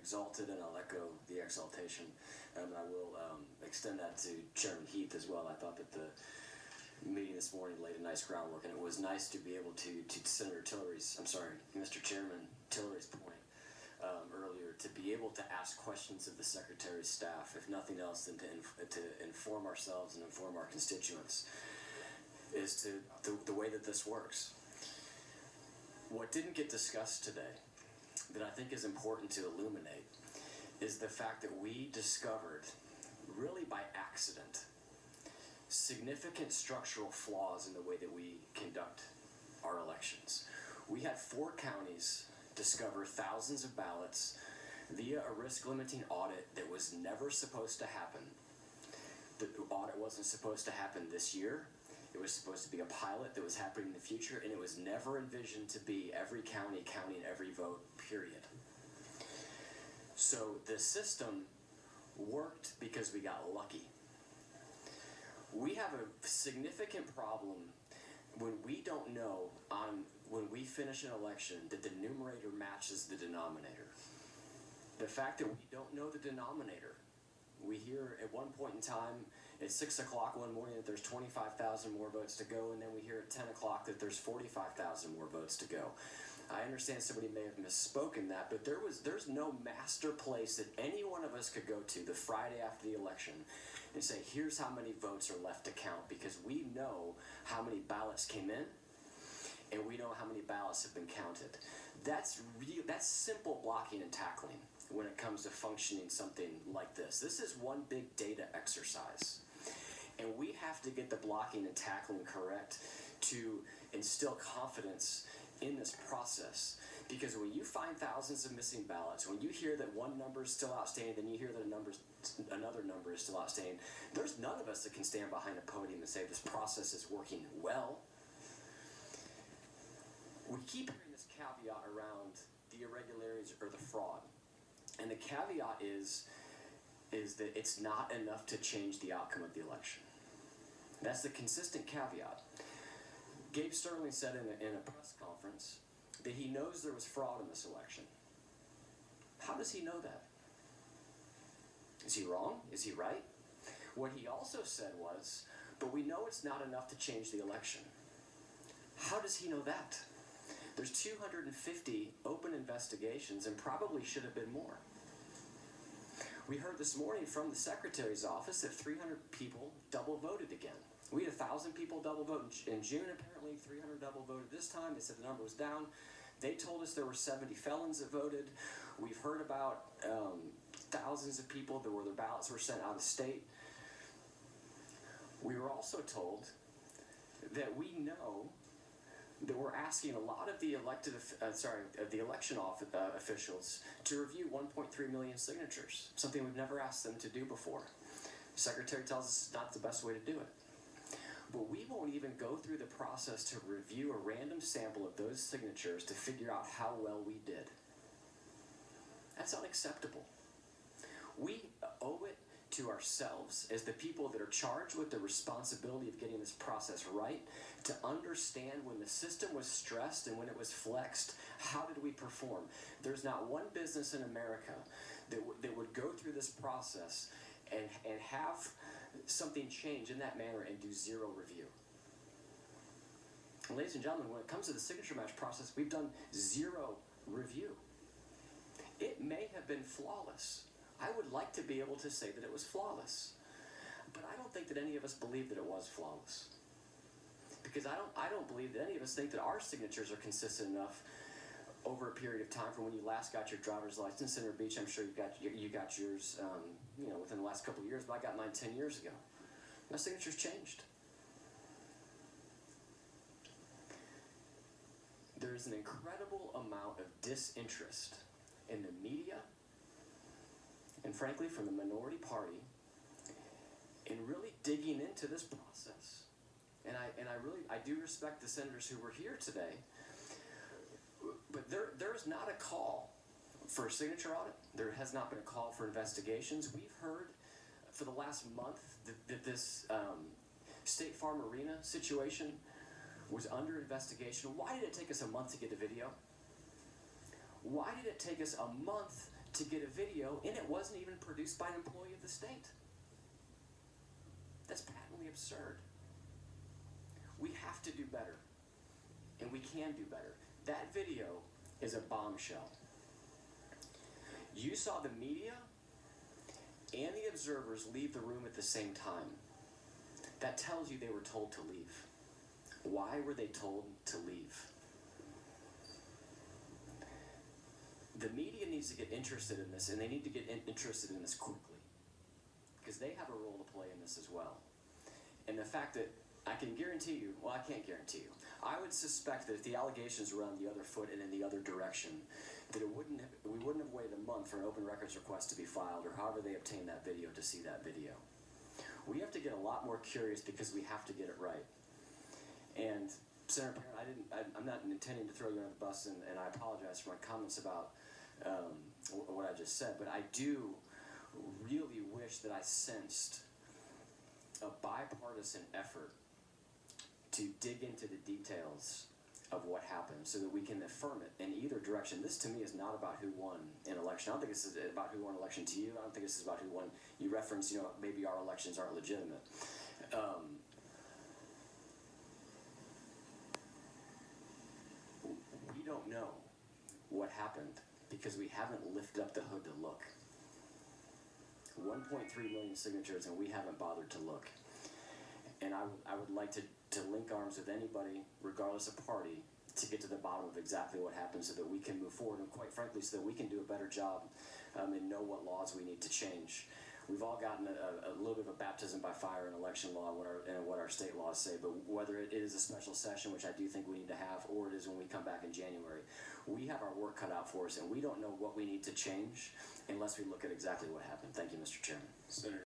exalted, and I'll echo the exaltation. And I will extend that to Chairman Heath as well. I thought that the meeting this morning laid a nice groundwork, and it was nice to be able to Senator Tillery's, I'm sorry, Mr. Chairman Tillery's point earlier, to be able to ask questions of the Secretary's staff, if nothing else than to inform ourselves and inform our constituents, is to the way that this works. What didn't get discussed today that I think is important to illuminate is the fact that we discovered, really by accident, significant structural flaws in the way that we conduct our elections. We had 4 counties discover thousands of ballots via a risk-limiting audit that was never supposed to happen. The audit wasn't supposed to happen this year. It was supposed to be a pilot that was happening in the future, and it was never envisioned to be every county counting every vote, period. So the system worked because we got lucky. We have a significant problem when we don't know when we finish an election that the numerator matches the denominator. The fact that we don't know the denominator. We hear at one point in time at 6 o'clock one morning that there's 25,000 more votes to go, and then we hear at 10 o'clock that there's 45,000 more votes to go. I understand somebody may have misspoken that, but there's no master place that any one of us could go to the Friday after the election and say, here's how many votes are left to count, because we know how many ballots came in and we know how many ballots have been counted. That's simple blocking and tackling when it comes to functioning something like this. This is one big data exercise, and we have to get the blocking and tackling correct to instill confidence in this process. Because when you find thousands of missing ballots, when you hear that one number is still outstanding, then you hear that another number is still outstanding, there's none of us that can stand behind a podium and say this process is working well. We keep hearing this caveat around the irregularities or the fraud. And the caveat is that it's not enough to change the outcome of the election. That's the consistent caveat. Gabe Sterling said in a press conference that he knows there was fraud in this election. How does he know that? Is he wrong? Is he right? What he also said was, but we know it's not enough to change the election. How does he know that? There's 250 open investigations and probably should have been more. We heard this morning from the Secretary's office that 300 people double voted again. We had 1,000 people double vote in June, apparently 300 double voted this time. They said the number was down. They told us there were 70 felons that voted. We've heard about thousands of people where their ballots were sent out of state. We were also told that we know that we're asking a lot of the election officials to review 1.3 million signatures, something we've never asked them to do before. The Secretary tells us it's not the best way to do it. But we won't even go through the process to review a random sample of those signatures to figure out how well we did. That's unacceptable. We owe it to ourselves as the people that are charged with the responsibility of getting this process right to understand when the system was stressed and when it was flexed, how did we perform? There's not one business in America that would go through this process and have something change in that manner and do zero review. And ladies and gentlemen, when it comes to the signature match process, we've done zero review. It may have been flawless. I would like to be able to say that it was flawless, but I don't think that any of us believe that it was flawless, because I don't believe that any of us think that our signatures are consistent enough over a period of time from when you last got your driver's license. Senator Beach, I'm sure you got yours within the last couple of years, but I got mine 10 years ago. My signature's changed. There's an incredible amount of disinterest in the media and frankly from the minority party in really digging into this process. And I do respect the senators who were here today, but there's not a call for a signature audit. There has not been a call for investigations. We've heard for the last month that this State Farm Arena situation was under investigation. Why did it take us a month to get a video? Why did it take us a month to get a video, and it wasn't even produced by an employee of the state. That's patently absurd. We have to do better, and we can do better. That video is a bombshell. You saw the media and the observers leave the room at the same time. That tells you they were told to leave. Why were they told to leave? The media needs to get interested in this, and they need to get interested in this quickly, because they have a role to play in this as well. And the fact that I can guarantee you, well, I can't guarantee you, I would suspect that if the allegations were on the other foot and in the other direction, that we wouldn't have waited a month for an open records request to be filed, or however they obtained that video, to see that video. We have to get a lot more curious, because we have to get it right. And Senator Parent, I'm not intending to throw you on the bus, and I apologize for my comments about what I just said, but I do really wish that I sensed a bipartisan effort to dig into the details of what happened, so that we can affirm it in either direction. This, to me, is not about who won an election. I don't think this is about who won an election to you. I don't think this is about who won. You referenced, maybe our elections aren't legitimate. We don't know what happened, because we haven't lifted up the hood to look. 1.3 million signatures, and we haven't bothered to look. And I would like to link arms with anybody, regardless of party, to get to the bottom of exactly what happened, so that we can move forward, and quite frankly, so that we can do a better job and know what laws we need to change. We've all gotten a little bit of a baptism by fire in election law and what our state laws say, but whether it is a special session, which I do think we need to have, or it is when we come back in January, we have our work cut out for us, and we don't know what we need to change unless we look at exactly what happened. Thank you, Mr. Chairman. Senator